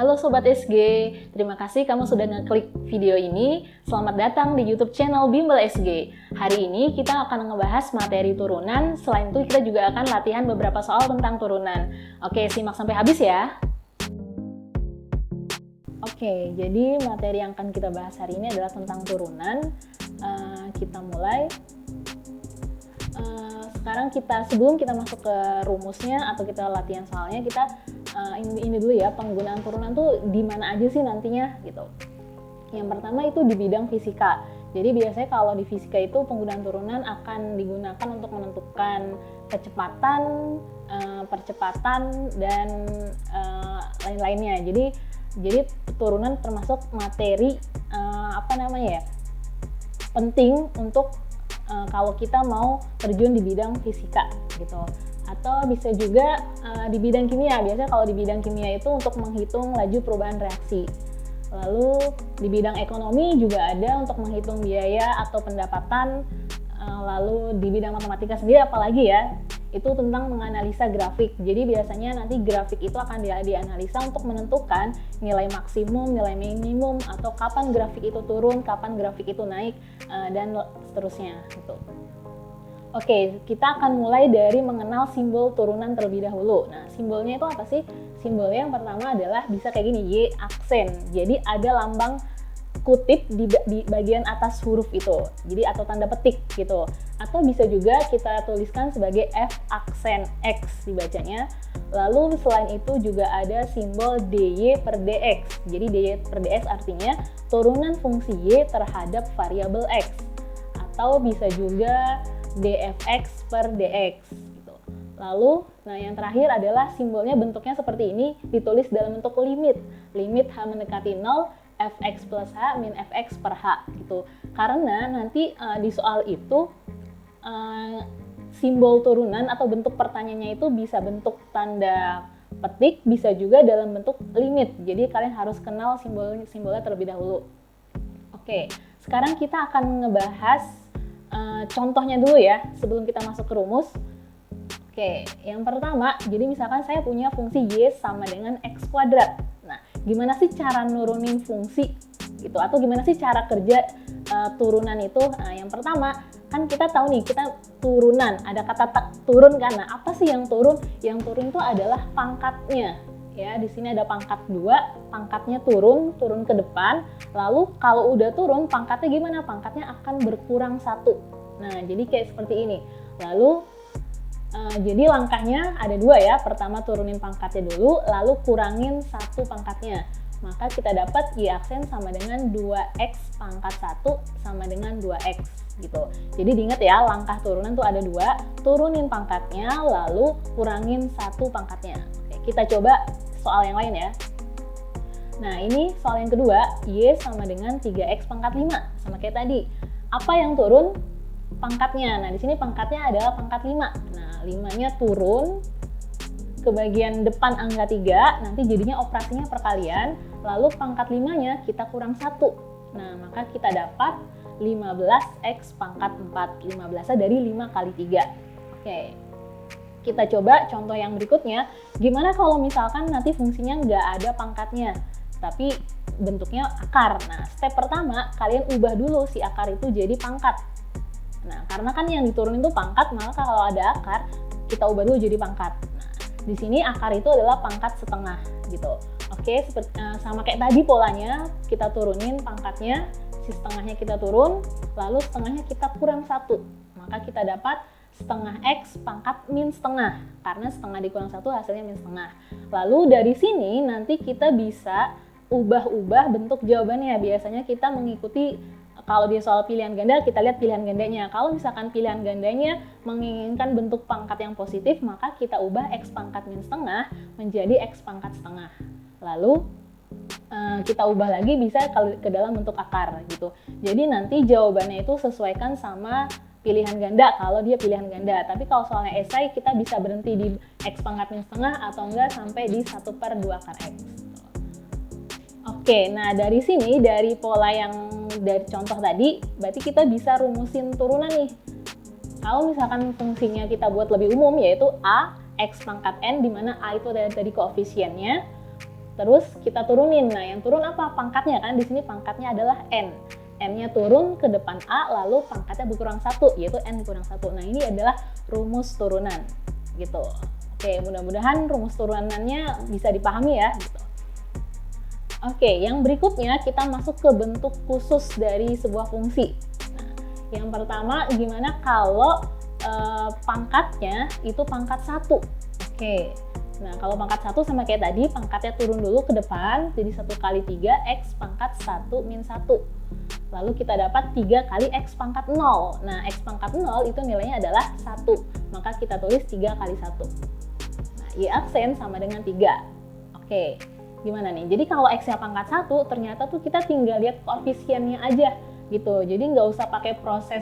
Halo Sobat SG, terima kasih kamu sudah ngeklik video ini. Selamat datang di YouTube channel Bimbel SG. Hari ini kita akan ngebahas materi turunan, selain itu kita juga akan latihan beberapa soal tentang turunan. Oke, simak sampai habis ya. Oke, jadi materi yang akan kita bahas hari ini adalah tentang turunan. Kita mulai. Sekarang sebelum kita masuk ke rumusnya atau kita latihan soalnya, kita ini dulu ya, penggunaan turunan tuh di mana aja sih nantinya gitu. Yang pertama itu di bidang fisika. Jadi biasanya kalau di fisika itu penggunaan turunan akan digunakan untuk menentukan kecepatan, percepatan dan lain-lainnya. Jadi turunan termasuk materi penting untuk kalau kita mau terjun di bidang fisika gitu. Atau bisa juga di bidang kimia. Biasanya kalau di bidang kimia itu untuk menghitung laju perubahan reaksi. Lalu di bidang ekonomi juga ada untuk menghitung biaya atau pendapatan. Lalu di bidang matematika sendiri apalagi ya, itu tentang menganalisa grafik. Jadi biasanya nanti grafik itu akan dianalisa untuk menentukan nilai maksimum, nilai minimum, atau kapan grafik itu turun, kapan grafik itu naik, dan seterusnya gitu. Oke, kita akan mulai dari mengenal simbol turunan terlebih dahulu. Nah, simbolnya itu apa sih? Simbolnya yang pertama adalah bisa kayak gini, Y aksen. Jadi ada lambang kutip di bagian atas huruf itu. Jadi atau tanda petik gitu. Atau bisa juga kita tuliskan sebagai F aksen X dibacanya. Lalu selain itu juga ada simbol DY per DX. Jadi DY per DX artinya turunan fungsi Y terhadap variabel X. Atau bisa juga dfx per dx gitu. Lalu, yang terakhir adalah simbolnya bentuknya seperti ini, ditulis dalam bentuk limit H mendekati 0, fx plus h min fx per h gitu. Karena nanti di soal itu simbol turunan atau bentuk pertanyaannya itu bisa bentuk tanda petik, bisa juga dalam bentuk limit. Jadi kalian harus kenal simbolnya terlebih dahulu. Oke, sekarang kita akan ngebahas contohnya dulu ya, sebelum kita masuk ke rumus. Oke, yang pertama, jadi misalkan saya punya fungsi Y sama dengan X kuadrat. Nah, gimana sih cara nurunin fungsi gitu, atau gimana sih cara kerja turunan itu? Nah, yang pertama, kan kita tahu nih, kita turunan, ada kata turun kan. Nah, apa sih yang turun? Yang turun itu adalah pangkatnya. Ya, di sini ada pangkat 2, pangkatnya turun ke depan. Lalu kalau udah turun, pangkatnya gimana? Pangkatnya akan berkurang 1. Nah, jadi kayak seperti ini. Lalu jadi langkahnya ada 2 ya. Pertama turunin pangkatnya dulu, lalu kurangin 1 pangkatnya. Maka kita dapat Y aksen sama dengan 2X pangkat 1 sama dengan 2X gitu. Jadi diingat ya, langkah turunan tuh ada 2, turunin pangkatnya lalu kurangin 1 pangkatnya. Oke, kita coba soal yang lain ya. Nah, ini soal yang kedua, Y sama dengan 3X pangkat 5, sama kayak tadi. Apa yang turun? Pangkatnya. Nah, di sini pangkatnya adalah pangkat 5. Nah, 5-nya turun ke bagian depan angka 3, nanti jadinya operasinya perkalian, lalu pangkat 5-nya kita kurang 1. Nah, maka kita dapat 15X pangkat 4. 15-nya dari 5 kali 3. Oke. Kita coba contoh yang berikutnya. Gimana kalau misalkan nanti fungsinya nggak ada pangkatnya, tapi bentuknya akar. Nah, step pertama, kalian ubah dulu si akar itu jadi pangkat. Nah, karena kan yang diturunin itu pangkat, maka kalau ada akar, kita ubah dulu jadi pangkat. Nah, di sini akar itu adalah pangkat setengah gitu. Oke, sama kayak tadi polanya, kita turunin pangkatnya, si setengahnya kita turun, lalu setengahnya kita kurang 1. Maka kita dapat setengah X pangkat min setengah, karena setengah dikurang 1 hasilnya min setengah. Lalu dari sini nanti kita bisa ubah-ubah bentuk jawabannya. Biasanya kita mengikuti, kalau di soal pilihan ganda kita lihat pilihan gandanya. Kalau misalkan pilihan gandanya menginginkan bentuk pangkat yang positif, maka kita ubah X pangkat min setengah menjadi X pangkat setengah. Lalu kita ubah lagi bisa kalau ke dalam bentuk akar gitu. Jadi nanti jawabannya itu sesuaikan sama pilihan ganda kalau dia pilihan ganda. Tapi kalau soalnya esai, kita bisa berhenti di X pangkat min setengah atau enggak sampai di 1/2 akar X. Oke, nah dari sini, dari pola yang dari contoh tadi, berarti kita bisa rumusin turunan nih. Kalau misalkan fungsinya kita buat lebih umum, yaitu A, X pangkat N, di mana A itu dari koefisiennya. Terus kita turunin. Nah, yang turun apa? Pangkatnya kan. Di sini pangkatnya adalah N. N-nya turun ke depan A, lalu pangkatnya berkurang 1, yaitu N kurang 1. Nah, ini adalah rumus turunan. Gitu. Oke, mudah-mudahan rumus turunannya bisa dipahami ya. Gitu. Oke, yang berikutnya kita masuk ke bentuk khusus dari sebuah fungsi. Nah, yang pertama, gimana kalau pangkatnya itu pangkat 1? Oke, nah kalau pangkat 1 sama kayak tadi, pangkatnya turun dulu ke depan, jadi 1 kali 3, X pangkat 1 min 1. Lalu kita dapat 3 kali X pangkat 0. Nah, X pangkat 0 itu nilainya adalah 1, maka kita tulis 3 kali 1. Nah, Y aksen sama dengan 3. Oke. Gimana nih? Jadi kalau X-nya pangkat 1, ternyata tuh kita tinggal lihat koefisiennya aja gitu. Jadi nggak usah pakai proses,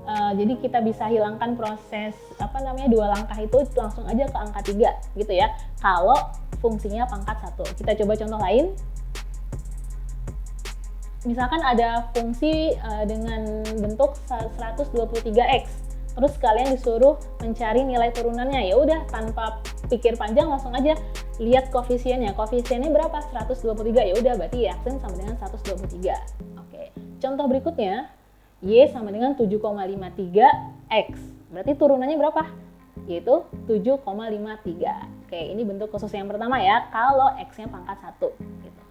jadi kita bisa hilangkan proses 2 langkah itu, langsung aja ke angka 3 gitu ya. Kalau fungsinya pangkat 1. Kita coba contoh lain. Misalkan ada fungsi dengan bentuk 123x. Terus kalian disuruh mencari nilai turunannya. Ya udah, tanpa pikir panjang langsung aja lihat koefisiennya. Koefisiennya berapa? 123. Ya udah, berarti Y aksen sama dengan 123. Oke. Contoh berikutnya, Y sama dengan 7,53x. Berarti turunannya berapa? Yaitu 7,53. Oke, ini bentuk khusus yang pertama ya, kalau X-nya pangkat 1 gitu.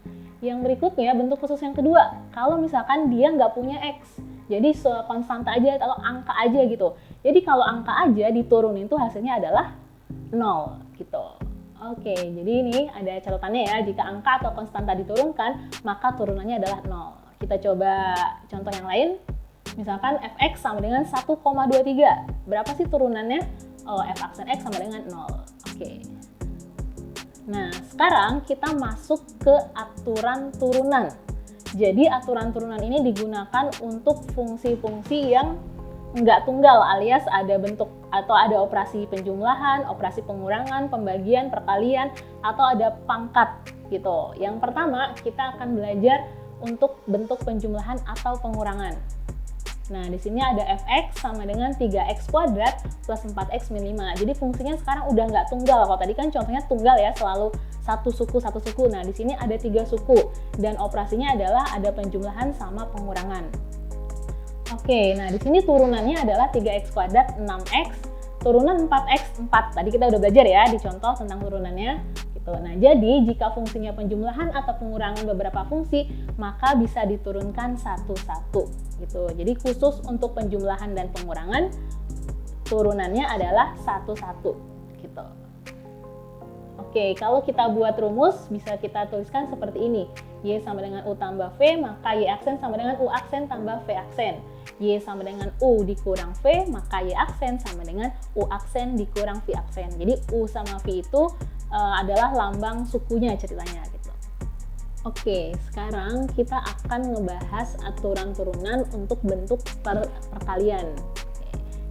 Yang berikutnya bentuk khusus yang kedua, kalau misalkan dia nggak punya X. Jadi konstanta aja atau angka aja gitu. Jadi kalau angka aja diturunin tuh hasilnya adalah 0 gitu. Oke, jadi ini ada catatannya ya. Jika angka atau konstanta diturunkan, maka turunannya adalah 0. Kita coba contoh yang lain. Misalkan fx sama dengan 1,23. Berapa sih turunannya? Oh, f aksen x sama dengan 0. Oke. Nah, sekarang kita masuk ke aturan turunan. Jadi aturan turunan ini digunakan untuk fungsi-fungsi yang nggak tunggal, alias ada bentuk atau ada operasi penjumlahan, operasi pengurangan, pembagian, perkalian, atau ada pangkat gitu. Yang pertama, kita akan belajar untuk bentuk penjumlahan atau pengurangan. Nah, di sini ada fx sama dengan 3x kuadrat plus 4x min 5. Jadi fungsinya sekarang udah nggak tunggal. Kalau tadi kan contohnya tunggal ya, selalu satu suku. Nah, di sini ada 3 suku dan operasinya adalah ada penjumlahan sama pengurangan. Oke, nah di sini turunannya adalah 3x kuadrat 6x, turunan 4x 4. Tadi kita udah belajar ya di contoh tentang turunannya. Gitu. Nah, jadi jika fungsinya penjumlahan atau pengurangan beberapa fungsi, maka bisa diturunkan satu-satu. Gitu. Jadi khusus untuk penjumlahan dan pengurangan, turunannya adalah satu-satu. Gitu. Oke, kalau kita buat rumus, bisa kita tuliskan seperti ini. Y sama dengan U tambah V, maka Y aksen sama dengan U aksen tambah V aksen. Y sama dengan U dikurang V, maka Y aksen sama dengan U aksen dikurang V aksen. Jadi U sama V itu adalah lambang sukunya ceritanya gitu. Oke, sekarang kita akan ngebahas aturan turunan untuk bentuk perkalian.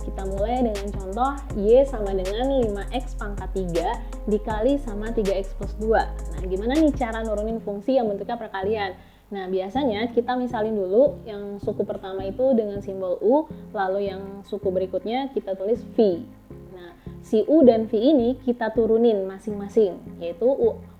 Kita mulai dengan contoh Y sama dengan 5x pangkat 3 dikali sama 3x plus 2. Nah, gimana nih cara nurunin fungsi yang bentuknya perkalian? Nah, biasanya kita misalin dulu yang suku pertama itu dengan simbol U, lalu yang suku berikutnya kita tulis V. Nah, si U dan V ini kita turunin masing-masing, yaitu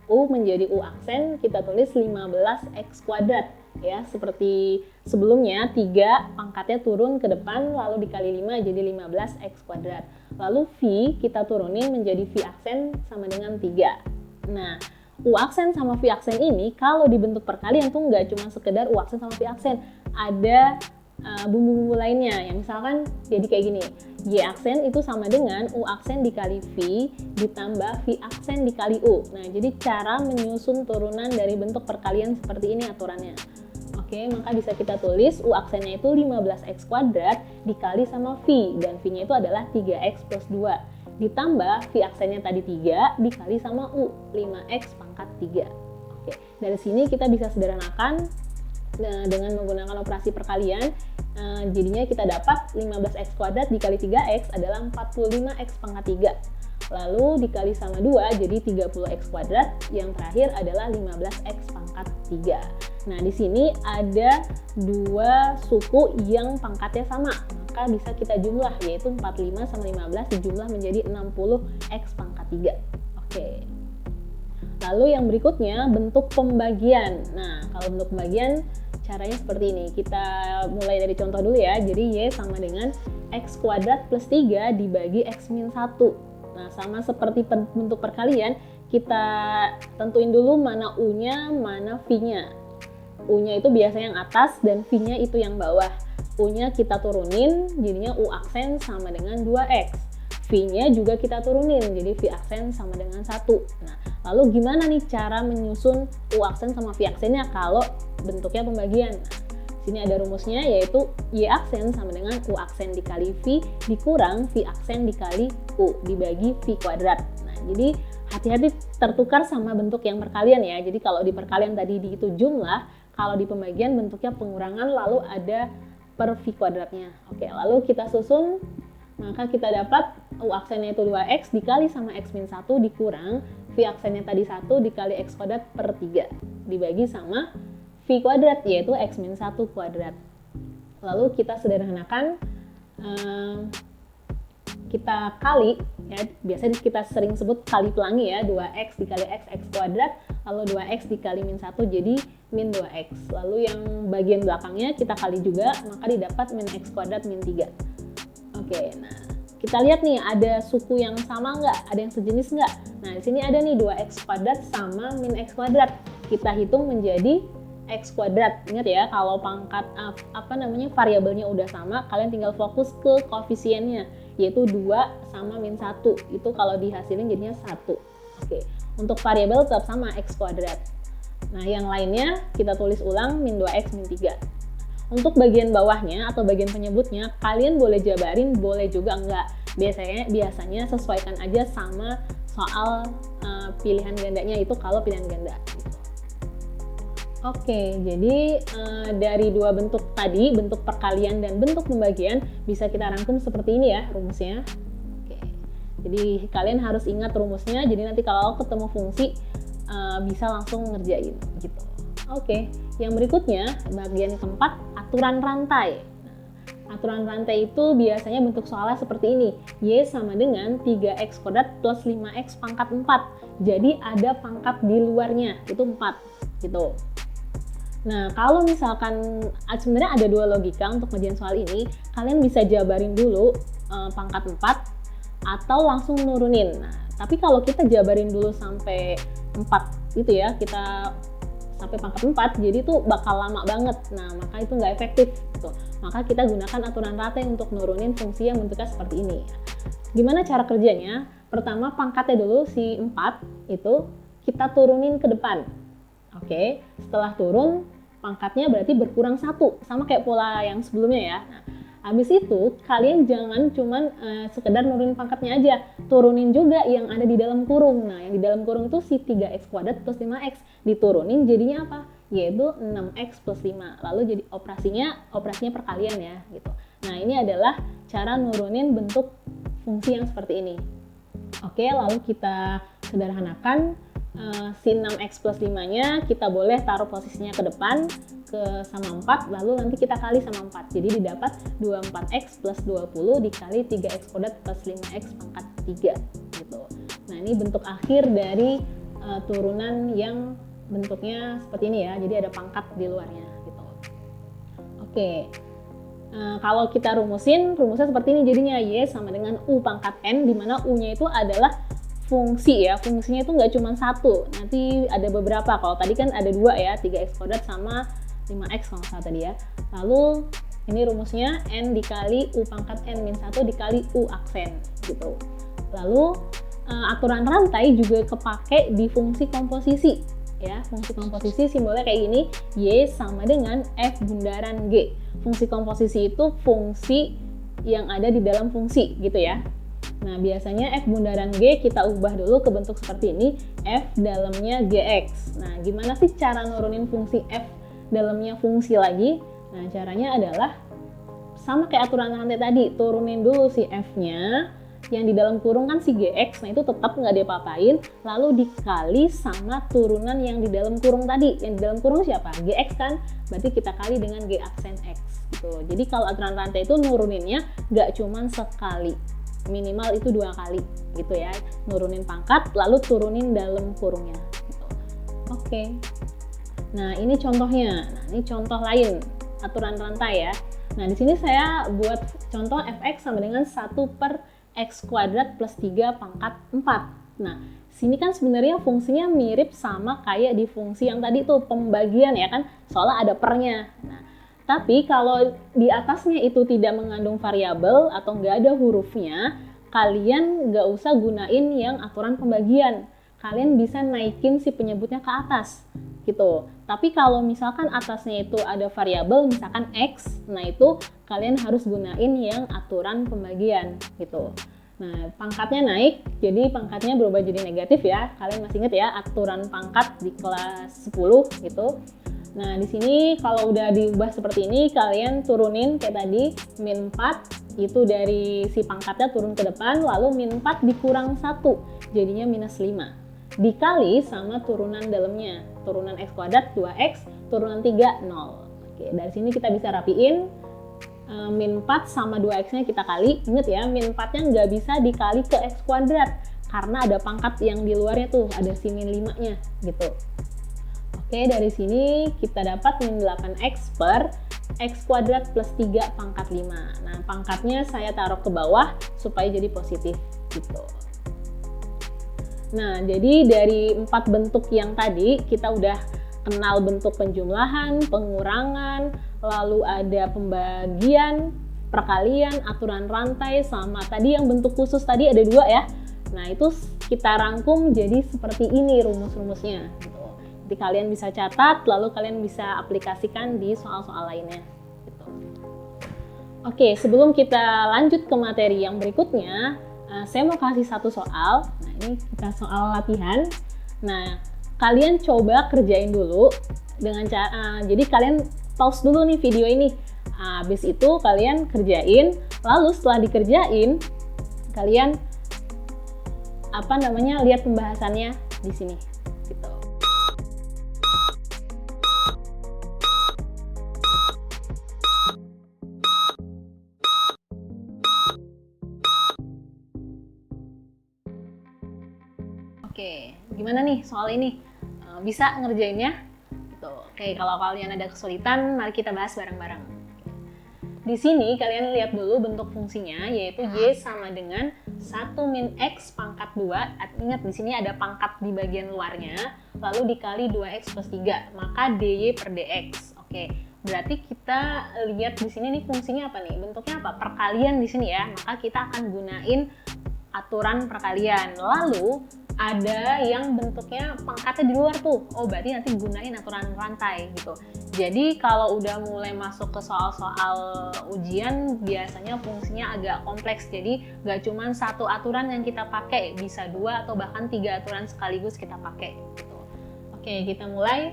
U menjadi U aksen, kita tulis 15x kuadrat. Ya, seperti sebelumnya 3 pangkatnya turun ke depan lalu dikali 5 jadi 15x kuadrat. Lalu V kita turunin menjadi V aksen sama dengan 3. Nah, U aksen sama V aksen ini kalau dibentuk perkalian tuh nggak cuma sekedar U aksen sama V aksen, ada bumbu-bumbu lainnya. Ya, misalkan jadi kayak gini, Y aksen itu sama dengan U aksen dikali V ditambah V aksen dikali U. Nah, jadi cara menyusun turunan dari bentuk perkalian seperti ini aturannya. Oke, maka bisa kita tulis U aksennya itu 15x kuadrat dikali sama V, dan V-nya itu adalah 3x plus 2. Ditambah V aksennya tadi 3 dikali sama U, 5x pangkat 3. Oke, dari sini kita bisa sederhanakan dengan menggunakan operasi perkalian. Jadinya kita dapat 15x kuadrat dikali 3x adalah 45x pangkat 3. Lalu dikali sama 2 jadi 30x kuadrat, yang terakhir adalah 15x pangkat 3. Nah, di sini ada 2 suku yang pangkatnya sama, maka bisa kita jumlah, yaitu 45 sama 15 dijumlah menjadi 60x pangkat 3. Oke. Lalu yang berikutnya bentuk pembagian. Nah, kalau bentuk pembagian caranya seperti ini. Kita mulai dari contoh dulu ya. Jadi Y sama dengan X kuadrat plus 3 dibagi X min 1. Nah, sama seperti bentuk perkalian, kita tentuin dulu mana U-nya, mana V-nya. U-nya itu biasanya yang atas dan V-nya itu yang bawah. U-nya kita turunin, jadinya U aksen sama dengan 2X. V-nya juga kita turunin, jadi V aksen sama dengan 1. Nah, lalu gimana nih cara menyusun U aksen sama V aksennya kalau bentuknya pembagian? Nah, sini ada rumusnya, yaitu Y aksen sama dengan U aksen dikali V dikurang V aksen dikali U dibagi V kuadrat. Nah, jadi hati-hati tertukar sama bentuk yang perkalian ya. Jadi kalau di perkalian tadi itu jumlah, kalau di pembagian bentuknya pengurangan lalu ada per V kuadratnya. Oke, lalu kita susun. Maka kita dapat U aksennya itu 2X dikali sama X min 1 dikurang V aksennya tadi 1 dikali X kuadrat per 3 dibagi sama V kuadrat, yaitu X min 1 kuadrat. Lalu kita sederhanakan, kita kali ya, biasanya kita sering sebut kali pelangi ya, 2X dikali X, X kuadrat, lalu 2X dikali min 1 jadi min 2X. Lalu yang bagian belakangnya kita kali juga, maka didapat min X kuadrat min 3. Oke, nah kita lihat nih ada suku yang sama nggak? Ada yang sejenis nggak? Nah di sini ada nih 2X kuadrat sama min X kuadrat. Kita hitung menjadi X kuadrat. Ingat ya, kalau pangkat variabelnya udah sama, kalian tinggal fokus ke koefisiennya, yaitu 2 sama min 1. Itu kalau dihasilin jadinya 1. Oke, untuk variabel tetap sama X kuadrat. Nah yang lainnya kita tulis ulang min 2X min 3. Untuk bagian bawahnya atau bagian penyebutnya, kalian boleh jabarin, boleh juga enggak. Biasanya sesuaikan aja sama soal pilihan gandanya itu kalau pilihan ganda. Oke, jadi dari dua bentuk tadi, bentuk perkalian dan bentuk pembagian, bisa kita rangkum seperti ini ya rumusnya. Oke, jadi kalian harus ingat rumusnya, jadi nanti kalau ketemu fungsi bisa langsung ngerjain gitu. Oke, yang berikutnya bagian keempat, aturan rantai. Nah, aturan rantai itu biasanya bentuk soalnya seperti ini. Y sama dengan 3X kuadrat plus 5X pangkat 4. Jadi ada pangkat di luarnya, itu 4 gitu. Nah, kalau misalkan sebenarnya ada dua logika untuk ngerjain soal ini. Kalian bisa jabarin dulu pangkat 4 atau langsung nurunin. Nah, tapi kalau kita jabarin dulu sampai 4 gitu ya, kita sampai pangkat 4, jadi itu bakal lama banget. Nah, maka itu nggak efektif gitu. Maka kita gunakan aturan rantai untuk nurunin fungsi yang bentuknya seperti ini. Gimana cara kerjanya? Pertama, pangkatnya dulu si 4 itu kita turunin ke depan. Oke, setelah turun pangkatnya berarti berkurang 1, sama kayak pola yang sebelumnya ya. Nah, habis itu kalian jangan cuman sekedar nurunin pangkatnya aja, turunin juga yang ada di dalam kurung. Nah, yang di dalam kurung itu si 3X kuadrat plus 5X diturunin jadinya apa? Yaitu 6X plus 5. Lalu jadi operasinya perkalian ya gitu. Nah, ini adalah cara nurunin bentuk fungsi yang seperti ini. Oke, lalu kita sederhanakan. Si 6X plus 5-nya kita boleh taruh posisinya ke depan sama 4, lalu nanti kita kali sama 4. Jadi didapat 24X plus 20 dikali 3X kuadrat plus 5X pangkat 3 gitu. Nah, ini bentuk akhir dari turunan yang bentuknya seperti ini ya. Jadi ada pangkat di luarnya gitu. Oke. Kalau kita rumusnya seperti ini jadinya Y sama dengan U pangkat N, di mana U-nya itu adalah fungsi ya, fungsinya itu nggak cuma satu, nanti ada beberapa. Kalau tadi kan ada 2 ya, 3X kuadrat sama 5X kalau nggak salah tadi ya. Lalu ini rumusnya N dikali U pangkat N min 1 dikali U aksen gitu. Lalu aturan rantai juga kepake di fungsi komposisi ya. Fungsi komposisi simbolnya kayak gini, Y sama dengan F bundaran G. Fungsi komposisi itu fungsi yang ada di dalam fungsi gitu ya. Nah, biasanya F bundaran G kita ubah dulu ke bentuk seperti ini, F dalamnya GX. Nah, gimana sih cara nurunin fungsi F dalamnya fungsi lagi? Nah, caranya adalah sama kayak aturan rantai tadi, turunin dulu si F-nya, yang di dalam kurung kan si GX, nah itu tetap nggak diapa-apain, lalu dikali sama turunan yang di dalam kurung tadi. Yang di dalam kurung siapa? GX kan? Berarti kita kali dengan G aksen X gitu. Jadi kalau aturan rantai itu nuruninnya nggak cuman sekali. minimal itu 2 kali gitu ya, nurunin pangkat lalu turunin dalam kurungnya gitu. Oke. Nah, ini contohnya. Nah, ini contoh lain aturan rantai ya. Nah, di sini saya buat contoh fx sama dengan 1/x² plus 3 pangkat 4. Nah, sini kan sebenarnya fungsinya mirip sama kayak di fungsi yang tadi tuh, pembagian ya kan, soalnya ada pernya. Nah, tapi kalau di atasnya itu tidak mengandung variabel atau nggak ada hurufnya, kalian nggak usah gunain yang aturan pembagian. Kalian bisa naikin si penyebutnya ke atas gitu. Tapi kalau misalkan atasnya itu ada variabel, misalkan x, nah itu kalian harus gunain yang aturan pembagian gitu. Nah, pangkatnya naik, jadi pangkatnya berubah jadi negatif ya. Kalian masih ingat ya aturan pangkat di kelas 10 gitu. Nah, di sini kalau udah diubah seperti ini, kalian turunin kayak tadi, min 4 itu dari si pangkatnya turun ke depan, lalu min 4 dikurang 1, jadinya minus 5. Dikali sama turunan dalamnya, turunan x kuadrat 2x, turunan 3 0. Oke, dari sini kita bisa rapiin, min 4 sama 2x nya kita kali. Ingat ya, min 4 nya nggak bisa dikali ke x kuadrat karena ada pangkat yang di luarnya tuh, ada si min 5 nya gitu. Oke, dari sini kita dapat min 8x per x kuadrat plus 3 pangkat 5. Nah, pangkatnya saya taruh ke bawah supaya jadi positif gitu. Nah, jadi dari 4 bentuk yang tadi, kita udah kenal bentuk penjumlahan, pengurangan, lalu ada pembagian, perkalian, aturan rantai, sama tadi yang bentuk khusus tadi ada 2 ya. Nah, itu kita rangkum jadi seperti ini rumus-rumusnya. Gitu. Jadi kalian bisa catat, lalu kalian bisa aplikasikan di soal-soal lainnya. Gitu. Oke, sebelum kita lanjut ke materi yang berikutnya, saya mau kasih satu soal. Nah, ini kita soal latihan. Nah, kalian coba kerjain dulu dengan cara, jadi kalian pause dulu nih video ini. Habis itu kalian kerjain, lalu setelah dikerjain, kalian lihat pembahasannya di sini. Gitu. Oke, gimana nih soal ini? Bisa ngerjainnya? Gitu. Oke, kalau kalian ada kesulitan, mari kita bahas bareng-bareng. Di sini kalian lihat dulu bentuk fungsinya, yaitu y sama dengan 1 min x pangkat 2. Ingat di sini ada pangkat di bagian luarnya, lalu dikali 2x plus 3, maka dy per dx. Oke, berarti kita lihat di sini nih fungsinya apa nih? Bentuknya apa? Perkalian di sini ya, maka kita akan gunain aturan perkalian. Lalu ada yang bentuknya pangkatnya di luar tuh, berarti nanti gunain aturan rantai gitu. Jadi kalau udah mulai masuk ke soal-soal ujian, biasanya fungsinya agak kompleks, jadi nggak cuma satu aturan yang kita pakai, bisa 2 atau bahkan 3 aturan sekaligus kita pakai gitu. Oke, kita mulai.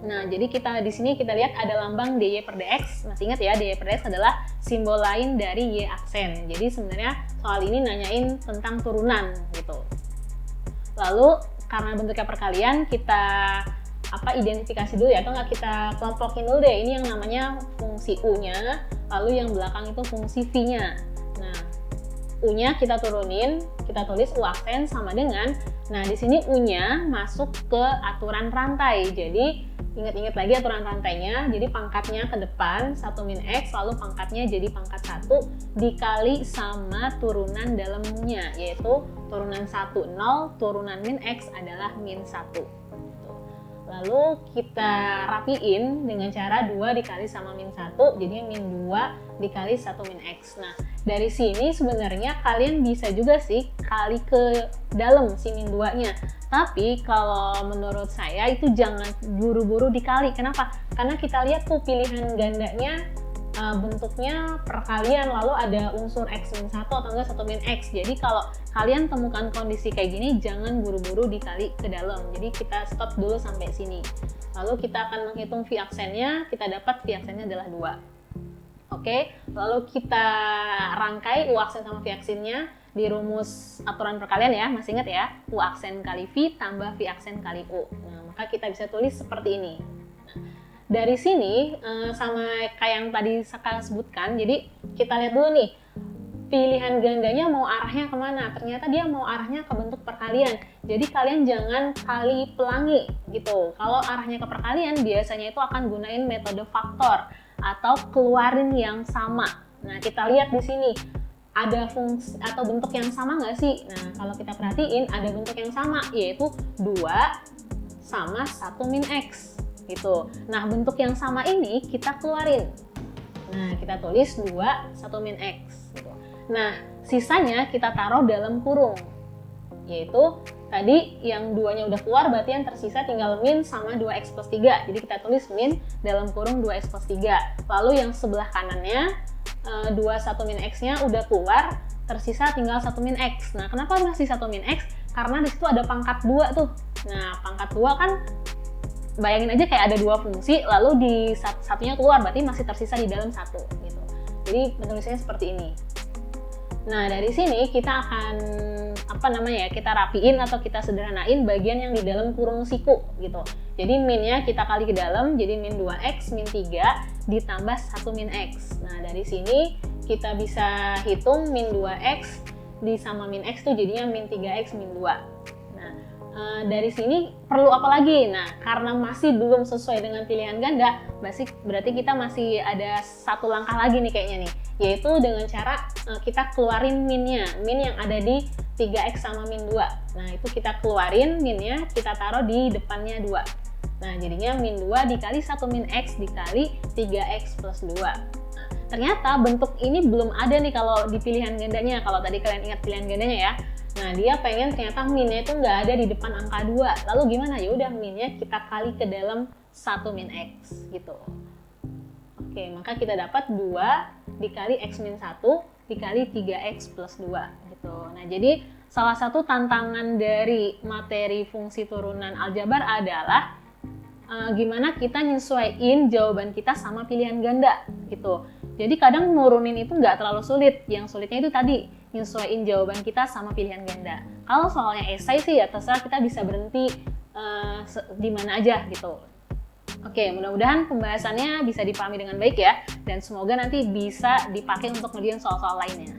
Nah, jadi kita di sini kita lihat ada lambang dy per dx. Masih ingat ya, dy per dx adalah simbol lain dari y aksen. Jadi sebenarnya soal ini nanyain tentang turunan gitu. Lalu karena bentuknya perkalian, kita identifikasi dulu ya, atau nggak kita kelompokin dulu deh. Ini yang namanya fungsi u-nya, lalu yang belakang itu fungsi v-nya. Nah, u-nya kita turunin, kita tulis u aksen sama dengan, nah di sini u-nya masuk ke aturan rantai. Jadi ingat-ingat lagi aturan rantainya, jadi pangkatnya ke depan 1 min x, lalu pangkatnya jadi pangkat 1 dikali sama turunan dalamnya, yaitu turunan 1 0, turunan min x adalah min 1. Lalu kita rapiin dengan cara 2 dikali sama min 1, jadinya min 2 dikali 1 min x. Nah, dari sini sebenarnya kalian bisa juga sih kali ke dalam si min 2-nya. Tapi kalau menurut saya itu jangan buru-buru dikali. Kenapa? Karena kita lihat tuh pilihan gandanya bentuknya perkalian, lalu ada unsur x min 1 atau enggak 1 min x. Jadi kalau kalian temukan kondisi kayak gini, jangan buru-buru dikali ke dalam. Jadi kita stop dulu sampai sini. Lalu kita akan menghitung v aksennya, kita dapat v aksennya adalah 2. Oke, lalu kita rangkai u aksen sama v aksennya di rumus aturan perkalian ya, masih ingat ya, u aksen kali v tambah v aksen kali u. Nah, maka kita bisa tulis seperti ini. Dari sini sama kayak yang tadi Saka sebutkan, jadi kita lihat dulu nih, pilihan gandanya mau arahnya kemana, ternyata dia mau arahnya ke bentuk perkalian. Jadi kalian jangan kali pelangi gitu. Kalau arahnya ke perkalian biasanya itu akan gunain metode faktor atau keluarin yang sama. Nah, kita lihat di sini ada fungsi atau bentuk yang sama nggak sih? Nah, kalau kita perhatiin ada bentuk yang sama, yaitu 2 sama 1 min X gitu. Nah, bentuk yang sama ini kita keluarin. Nah, kita tulis 2 1 min X gitu. Nah, sisanya kita taruh dalam kurung, yaitu tadi yang 2-nya udah keluar, berarti yang tersisa tinggal min sama 2x plus 3. Jadi kita tulis min dalam kurung 2x plus 3. Lalu yang sebelah kanannya 2 1 min x-nya udah keluar, tersisa tinggal 1 min x. Nah, kenapa masih 1 min x? Karena di situ ada pangkat 2 tuh. Nah, pangkat 2 kan bayangin aja kayak ada 2 fungsi, lalu di satunya keluar, berarti masih tersisa di dalam 1 gitu. Jadi penulisannya seperti ini. Nah, dari sini kita akan kita rapiin atau kita sederhanain bagian yang di dalam kurung siku gitu. Jadi minnya kita kali ke dalam, jadi min 2x min 3 ditambah 1 min x. Nah, dari sini kita bisa hitung min 2x sama min x tuh jadinya min 3x min 2. Nah, dari sini perlu apa lagi? Nah, karena masih belum sesuai dengan pilihan ganda, berarti kita masih ada satu langkah lagi nih kayaknya nih, yaitu dengan cara kita keluarin minnya, min yang ada di 3x sama min 2. Nah, itu kita keluarin minnya, kita taruh di depannya 2. Nah, jadinya min 2 dikali 1 min x dikali 3x plus 2. Nah, ternyata bentuk ini belum ada nih kalau di pilihan gandanya. Kalau tadi kalian ingat pilihan gandanya ya. Nah, dia pengen ternyata minnya itu nggak ada di depan angka 2. Lalu gimana? Ya udah, minnya kita kali ke dalam 1 min x gitu. Oke, maka kita dapat 2 dikali x min 1 dikali 3x plus 2 gitu. Nah, jadi salah satu tantangan dari materi fungsi turunan aljabar adalah gimana kita nyesuaiin jawaban kita sama pilihan ganda gitu. Jadi kadang nurunin itu nggak terlalu sulit, yang sulitnya itu tadi nyesuaiin jawaban kita sama pilihan ganda. Kalau soalnya esai sih ya terserah, kita bisa berhenti di mana aja gitu. Oke, mudah-mudahan pembahasannya bisa dipahami dengan baik ya, dan semoga nanti bisa dipakai untuk ngerjain soal-soal lainnya.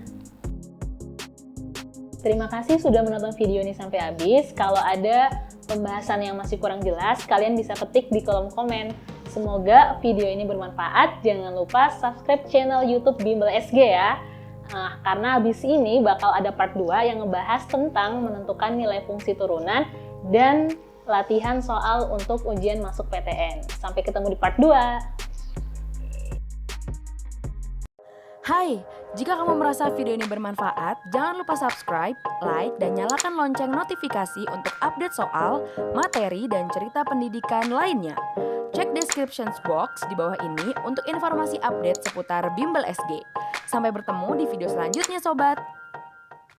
Terima kasih sudah menonton video ini sampai habis. Kalau ada pembahasan yang masih kurang jelas, kalian bisa ketik di kolom komen. Semoga video ini bermanfaat. Jangan lupa subscribe channel YouTube Bimbel SG ya. Nah, karena habis ini bakal ada part 2 yang ngebahas tentang menentukan nilai fungsi turunan dan latihan soal untuk ujian masuk PTN. Sampai ketemu di part 2. Hai, jika kamu merasa video ini bermanfaat, jangan lupa subscribe, like, dan nyalakan lonceng notifikasi untuk update soal, materi, dan cerita pendidikan lainnya. Cek description box di bawah ini untuk informasi update seputar Bimbel SG. Sampai bertemu di video selanjutnya, Sobat!